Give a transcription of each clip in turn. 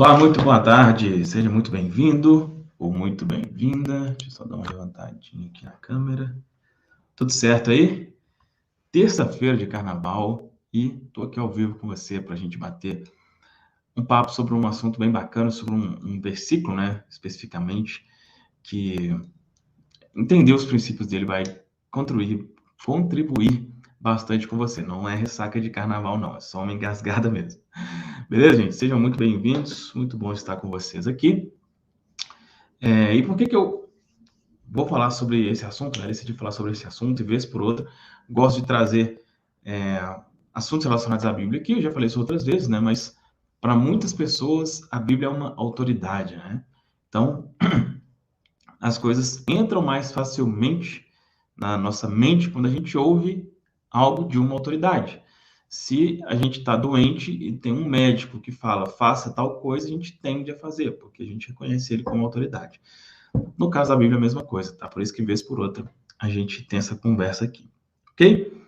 Olá, muito boa tarde, seja muito bem-vindo ou muito bem-vinda. Deixa eu só dar uma levantadinha aqui na câmera. Tudo certo aí? Terça-feira de carnaval e tô aqui ao vivo com você para a gente bater um papo sobre um assunto bem bacana, sobre um versículo, né, especificamente, que entender os princípios dele vai contribuir bastante com você. Não é ressaca de carnaval, não, é só uma engasgada mesmo. Beleza, gente? Sejam muito bem-vindos, muito bom estar com vocês aqui. E por que eu vou falar sobre esse assunto, né? Decidi falar sobre esse assunto e vez por outra gosto de trazer assuntos relacionados à Bíblia aqui. Eu já falei isso outras vezes, né? Mas para muitas pessoas a Bíblia é uma autoridade, né? Então as coisas entram mais facilmente na nossa mente quando a gente ouve algo de uma autoridade. Se a gente está doente e tem um médico que fala faça tal coisa, a gente tende a fazer, porque a gente reconhece ele como autoridade. No caso da Bíblia, a mesma coisa, tá? Por isso que, vez por outra, a gente tem essa conversa aqui, ok?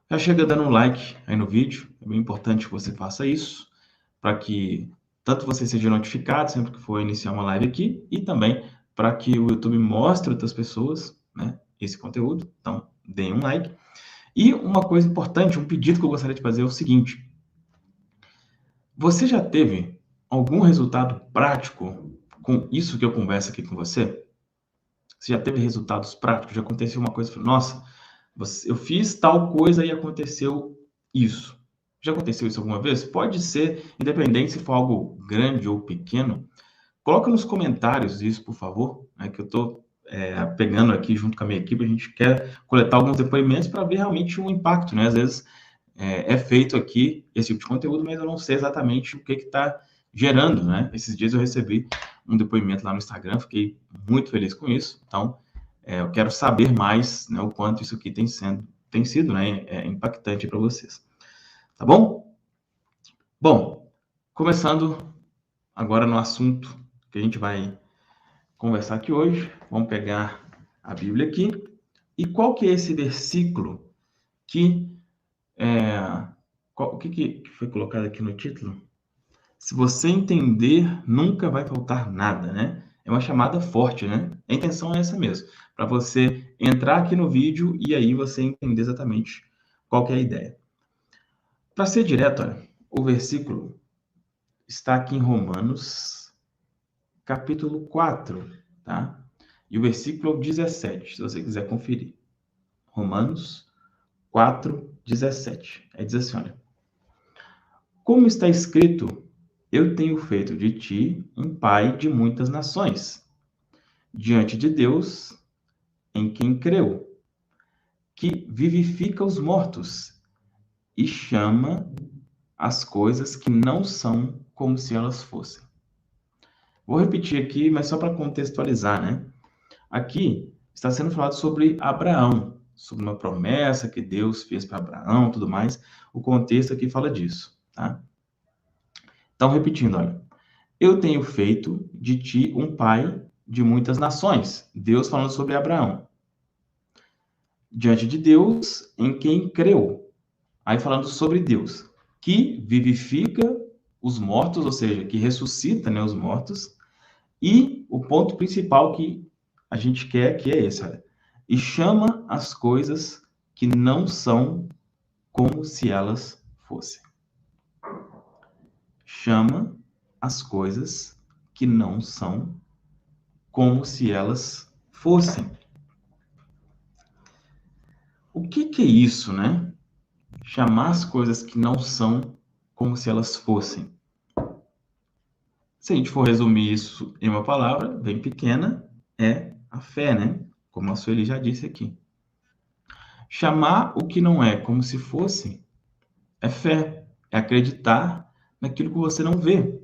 Já chega dando um like aí no vídeo, é bem importante que você faça isso, para que tanto você seja notificado sempre que for iniciar uma live aqui, e também para que o YouTube mostre a outras pessoas, né, esse conteúdo. Então, deem um like. E uma coisa importante, um pedido que eu gostaria de fazer é o seguinte: você já teve algum resultado prático com isso que eu converso aqui com você? Você já teve resultados práticos? Já aconteceu uma coisa, nossa, eu fiz tal coisa e aconteceu isso. Já aconteceu isso alguma vez? Pode ser, independente se for algo grande ou pequeno. Coloca nos comentários isso, por favor, né, que eu estou pegando aqui junto com a minha equipe. A gente quer coletar alguns depoimentos para ver realmente um impacto, né? Às vezes é feito aqui esse tipo de conteúdo, mas eu não sei exatamente o que está gerando, né? Esses dias eu recebi um depoimento lá no Instagram, fiquei muito feliz com isso. Então, eu quero saber mais, né, o quanto isso aqui tem sido, né, impactante para vocês. Tá bom? Bom, começando agora no assunto que a gente vai conversar aqui hoje. Vamos pegar a Bíblia aqui. E qual que é esse versículo que... o que foi colocado aqui no título? Se você entender, nunca vai faltar nada, né? É uma chamada forte, né? A intenção é essa mesmo, para você entrar aqui no vídeo e aí você entender exatamente qual que é a ideia. Para ser direto, olha, o versículo está aqui em Romanos, capítulo 4, tá? E o versículo 17, se você quiser conferir. Romanos 4, 17. Aí diz assim, olha: como está escrito, eu tenho feito de ti um pai de muitas nações, diante de Deus, em quem creu, que vivifica os mortos e chama as coisas que não são como se elas fossem. Vou repetir aqui, mas só para contextualizar, né? Aqui está sendo falado sobre Abraão, sobre uma promessa que Deus fez para Abraão, tudo mais. O contexto aqui fala disso, tá? Então, repetindo, olha: eu tenho feito de ti um pai de muitas nações. Deus falando sobre Abraão. Diante de Deus, em quem creu. Aí falando sobre Deus, que vivifica os mortos, ou seja, que ressuscita, né, os mortos. E o ponto principal que a gente quer que é esse, olha: e chama as coisas que não são como se elas fossem. Chama as coisas que não são como se elas fossem. O que é isso, né? Chamar as coisas que não são como se elas fossem. Se a gente for resumir isso em uma palavra bem pequena, é a fé, né? Como a Sueli já disse aqui. Chamar o que não é como se fosse é fé, é acreditar naquilo que você não vê.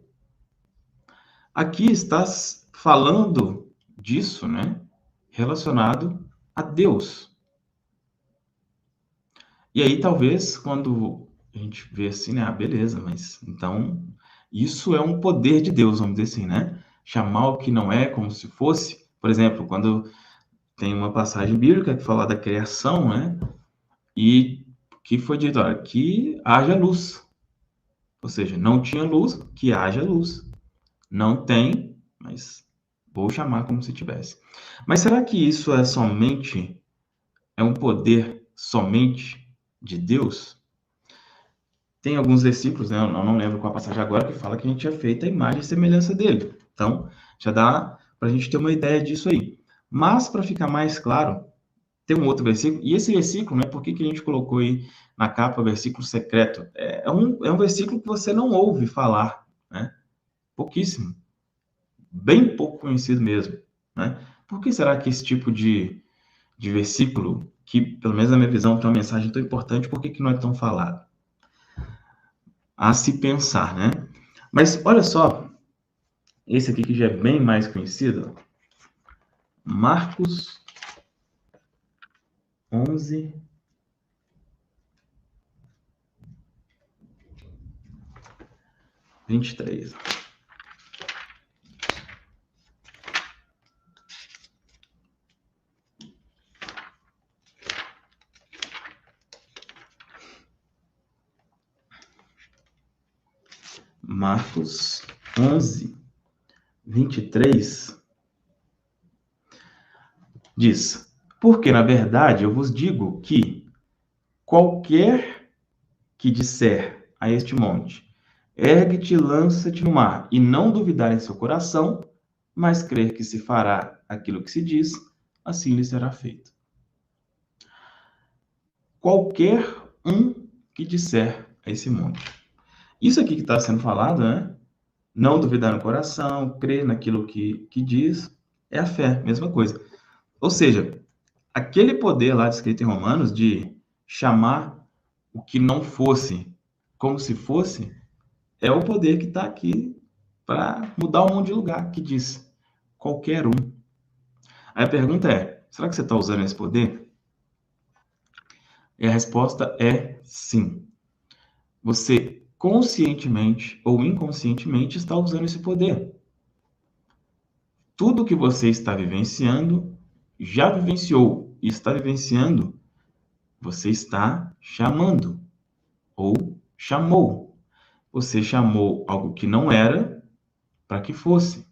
Aqui está falando disso, né? Relacionado a Deus. E aí, talvez, quando a gente vê assim, né? Ah, beleza, mas então isso é um poder de Deus, vamos dizer assim, né? Chamar o que não é como se fosse. Por exemplo, quando tem uma passagem bíblica que fala da criação, né? E que foi dito, olha, que haja luz. Ou seja, não tinha luz, que haja luz. Não tem, mas vou chamar como se tivesse. Mas será que isso é um poder somente de Deus? Tem alguns versículos, né? Eu não lembro qual a passagem agora, que fala que a gente é feita a imagem e semelhança dele. Então, já dá para a gente ter uma ideia disso aí. Mas, para ficar mais claro, tem um outro versículo, e esse versículo, né? Por que a gente colocou aí na capa versículo secreto? É um versículo que você não ouve falar, né? Pouquíssimo. Bem pouco conhecido mesmo, né? Por que será que esse tipo de versículo, que, pelo menos na minha visão, tem uma mensagem tão importante, por que não é tão falado? A se pensar, né? Mas olha só, esse aqui que já é bem mais conhecido, Marcos 11, 23. Marcos 11, 23 diz: porque, na verdade, eu vos digo que qualquer que disser a este monte, ergue-te e lança-te no mar, e não duvidar em seu coração, mas crer que se fará aquilo que se diz, assim lhe será feito. Qualquer um que disser a esse monte. Isso aqui que está sendo falado, né? Não duvidar no coração, crer naquilo que diz, é a fé, mesma coisa. Ou seja, aquele poder lá descrito em Romanos de chamar o que não fosse como se fosse, é o poder que está aqui para mudar o mundo de lugar, que diz qualquer um. Aí a pergunta é, será que você está usando esse poder? E a resposta é sim. Você conscientemente ou inconscientemente está usando esse poder. Tudo que você está vivenciando, já vivenciou e está vivenciando, você está chamando ou chamou. Você chamou algo que não era para que fosse.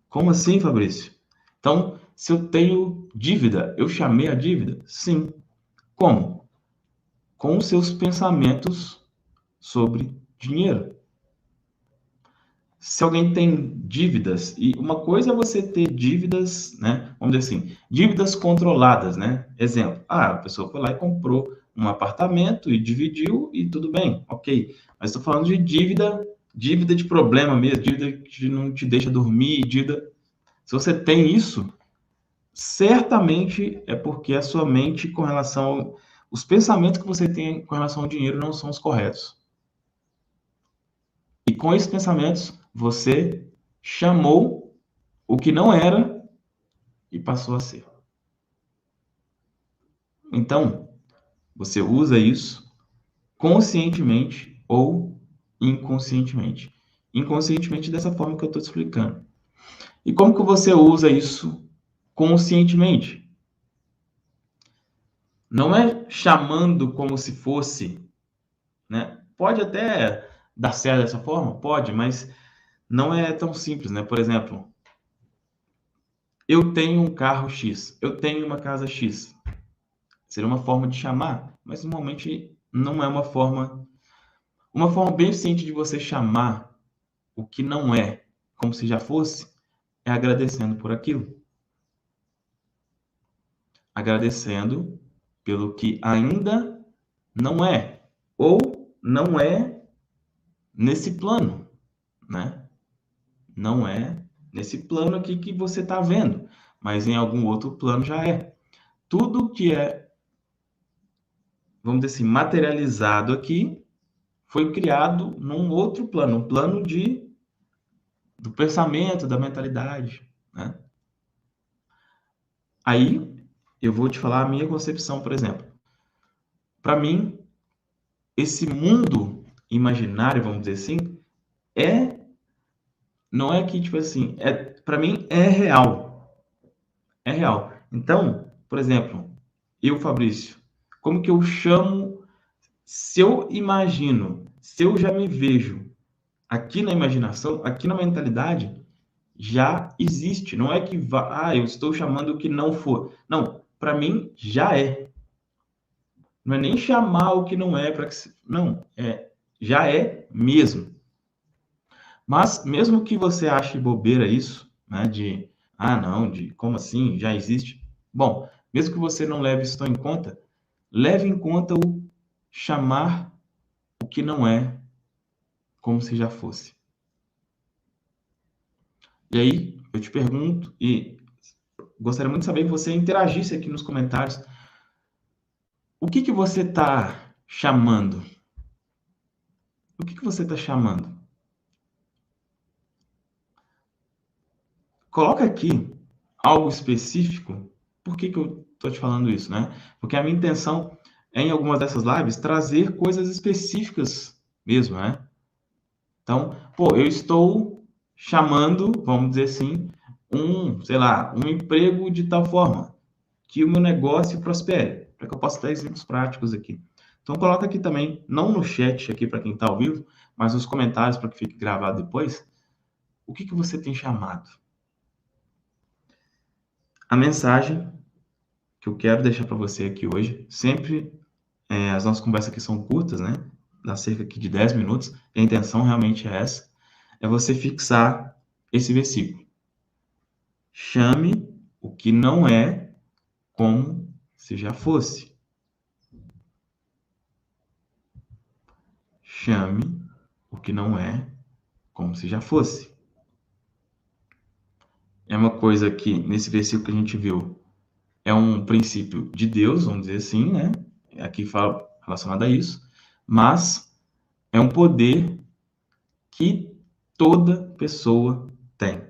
Como assim, Fabrício? Então, se eu tenho dívida, eu chamei a dívida? Sim. Como? Com os seus pensamentos sobre dinheiro. Se alguém tem dívidas, e uma coisa é você ter dívidas, né? Vamos dizer assim, dívidas controladas, né? Exemplo, a pessoa foi lá e comprou um apartamento e dividiu e tudo bem, ok. Mas estou falando de dívida de problema mesmo, dívida que não te deixa dormir, dívida. Se você tem isso, certamente é porque a sua mente com relação os pensamentos que você tem com relação ao dinheiro não são os corretos. E com esses pensamentos, você chamou o que não era e passou a ser. Então, você usa isso conscientemente ou inconscientemente. Inconscientemente dessa forma que eu estou te explicando. E como que você usa isso conscientemente? Não é chamando como se fosse, né? Pode até dar certo dessa forma, pode, mas não é tão simples, né? Por exemplo, eu tenho um carro X, eu tenho uma casa X. Seria uma forma de chamar, mas normalmente não é uma forma bem eficiente de você chamar o que não é, como se já fosse, é agradecendo por aquilo. Agradecendo pelo que ainda não é, ou não é nesse plano, né? Não é nesse plano aqui que você está vendo, mas em algum outro plano já é. Tudo que é, vamos dizer assim, materializado aqui, foi criado num outro plano, um plano do pensamento, da mentalidade, né? Aí, eu vou te falar a minha concepção, por exemplo. Para mim, esse mundo imaginário, vamos dizer assim, não é que, tipo assim, para mim é real. É real. Então, por exemplo, eu, Fabrício, como que eu chamo, se eu imagino, se eu já me vejo aqui na imaginação, aqui na mentalidade, já existe. Não é que eu estou chamando o que não for. Não, para mim já é. Não é nem chamar o que não é para que não, já é mesmo. Mas mesmo que você ache bobeira isso, né, como assim, já existe? Bom, mesmo que você não leve isso em conta, leve em conta o chamar o que não é como se já fosse. E aí, eu te pergunto e gostaria muito de saber que você interagisse aqui nos comentários. O que você está chamando? O que você está chamando? Coloca aqui algo específico. Por que eu estou te falando isso, né? Porque a minha intenção é, em algumas dessas lives, trazer coisas específicas mesmo, né? Então, eu estou chamando, vamos dizer assim, um emprego de tal forma que o meu negócio prospere, para que eu possa dar exemplos práticos aqui. Então, coloca aqui também, não no chat aqui para quem está ao vivo, mas nos comentários para que fique gravado depois, o que você tem chamado? A mensagem que eu quero deixar para você aqui hoje, sempre as nossas conversas aqui são curtas, né? Dá cerca aqui de 10 minutos, e a intenção realmente é essa, é você fixar esse versículo. Chame o que não é como se já fosse. Chame o que não é como se já fosse. É uma coisa que, nesse versículo que a gente viu, é um princípio de Deus, vamos dizer assim, né? Aqui fala relacionado a isso, mas é um poder que toda pessoa tem.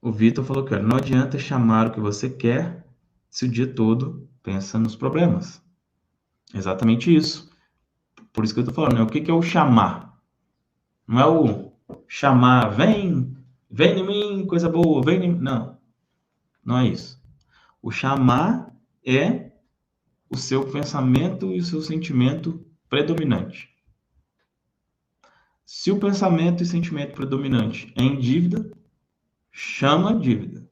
O Vitor falou que não adianta chamar o que você quer se o dia todo pensa nos problemas. Exatamente isso. Por isso que eu estou falando, né? O que é o chamar? Não é o chamar, vem em mim, coisa boa, vem em mim. Não, não é isso. O chamar é o seu pensamento e o seu sentimento predominante. Se o pensamento e sentimento predominante é em dívida, chama dívida.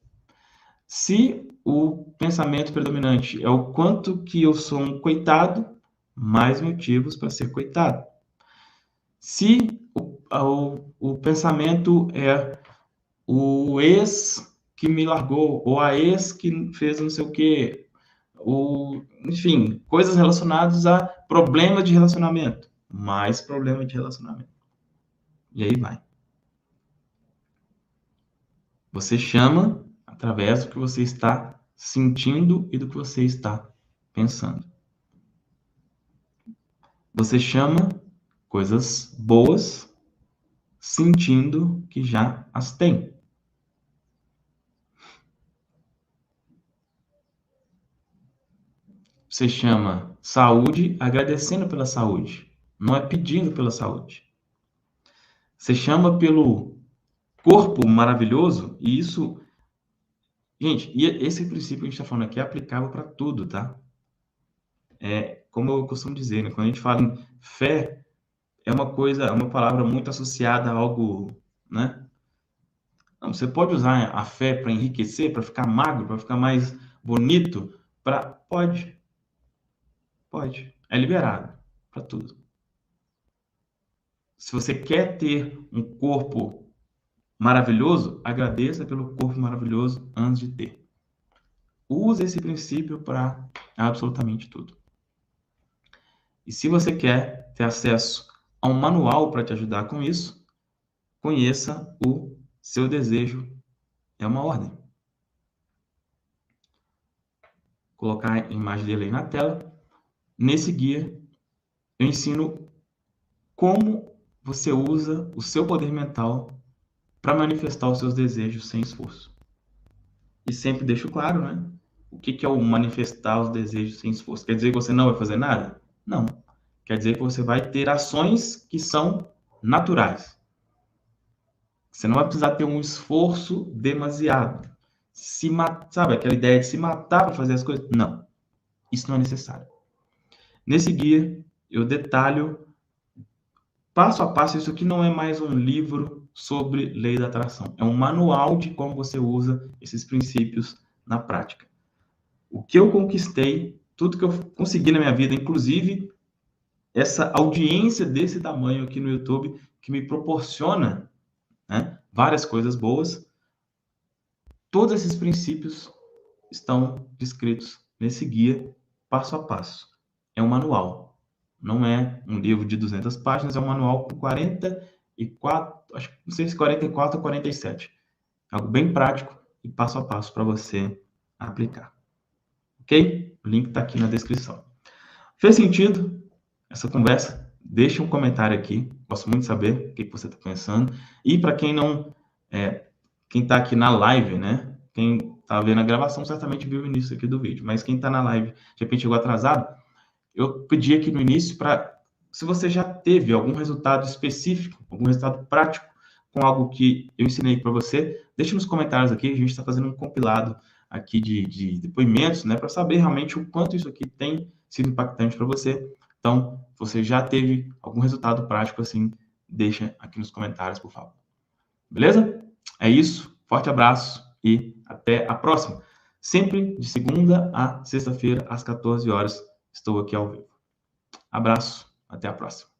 Se o pensamento predominante é o quanto que eu sou um coitado, mais motivos para ser coitado. Se o pensamento é o ex que me largou, ou a ex que fez não sei o quê, enfim, coisas relacionadas a problema de relacionamento, mais problema de relacionamento. E aí vai. Você chama através do que você está sentindo e do que você está pensando. Você chama coisas boas sentindo que já as tem. Você chama saúde agradecendo pela saúde, não é pedindo pela saúde. Você chama pelo corpo maravilhoso e isso... Gente, e esse princípio que a gente está falando aqui é aplicável para tudo, tá? Como eu costumo dizer, né? Quando a gente fala em fé, é uma palavra muito associada a algo, né? Não, você pode usar a fé para enriquecer, para ficar magro, para ficar mais bonito, pode. É liberado para tudo. Se você quer ter um corpo maravilhoso, agradeça pelo corpo maravilhoso antes de ter. Use esse princípio para absolutamente tudo. E se você quer ter acesso a um manual para te ajudar com isso, conheça o Seu Desejo é uma Ordem. Vou colocar a imagem dele aí na tela. Nesse guia, eu ensino como você usa o seu poder mental para manifestar os seus desejos sem esforço. E sempre deixo claro, né? O que é o manifestar os desejos sem esforço? Quer dizer que você não vai fazer nada? Não. Quer dizer que você vai ter ações que são naturais. Você não vai precisar ter um esforço demasiado. Sabe aquela ideia de se matar para fazer as coisas? Não. Isso não é necessário. Nesse guia, eu detalho passo a passo. Isso aqui não é mais um livro sobre lei da atração, é um manual de como você usa esses princípios na prática. O que eu conquistei, tudo que eu consegui na minha vida, inclusive essa audiência desse tamanho aqui no YouTube, que me proporciona, né, várias coisas boas, todos esses princípios estão descritos nesse guia passo a passo. É um manual, não é um livro de 200 páginas, é um manual com 44, acho que não sei se 44 ou 47. Algo bem prático e passo a passo para você aplicar. Ok? O link está aqui na descrição. Fez sentido essa conversa? Deixa um comentário aqui. Gosto muito de saber o que você está pensando. E para quem não... quem está aqui na live, né? Quem está vendo a gravação certamente viu o início aqui do vídeo. Mas quem está na live, de repente chegou atrasado, eu pedi aqui no início para... Se você já teve algum resultado específico, algum resultado prático com algo que eu ensinei para você, deixe nos comentários aqui. A gente está fazendo um compilado aqui de depoimentos, né? Para saber realmente o quanto isso aqui tem sido impactante para você. Então, se você já teve algum resultado prático assim, deixa aqui nos comentários, por favor. Beleza? É isso. Forte abraço e até a próxima. Sempre de segunda a sexta-feira, às 14 horas, estou aqui ao vivo. Abraço, até a próxima.